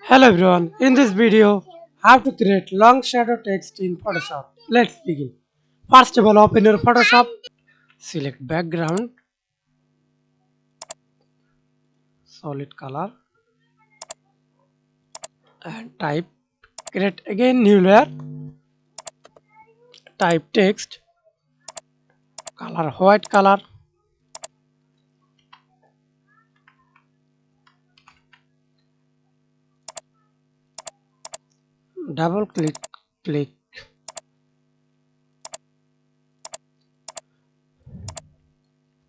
Hello everyone, in this video, how to create long shadow text in Photoshop. Let's begin. First of all, open your Photoshop, select background, solid color and type, create again new layer, type text, color white color, double click,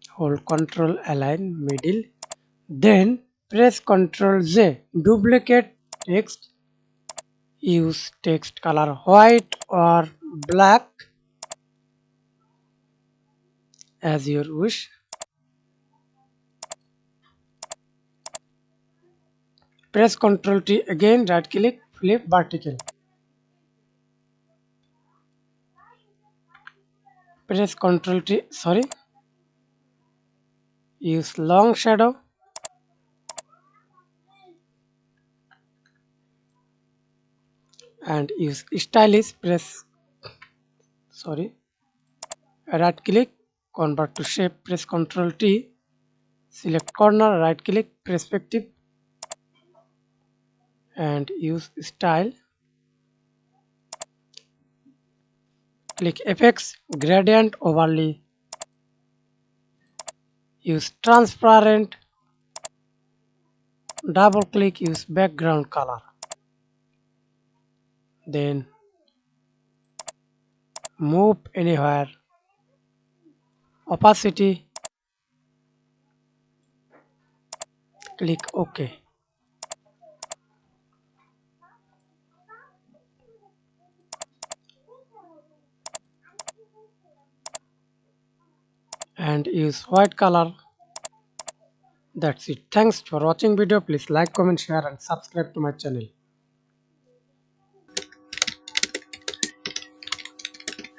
hold Ctrl align middle, then press Ctrl J, duplicate text, use text color white or black as your wish. Press Ctrl T again, right click, flip vertical. Press Ctrl T, use long shadow and use stylish, right click, convert to shape, press Ctrl T, select corner, right click, perspective and use style. Click effects, gradient overlay, use transparent, double click, use background color. Then move anywhere, opacity, click OK. And use white color. That's it. Thanks for watching video. Please like, comment, share and subscribe to my channel.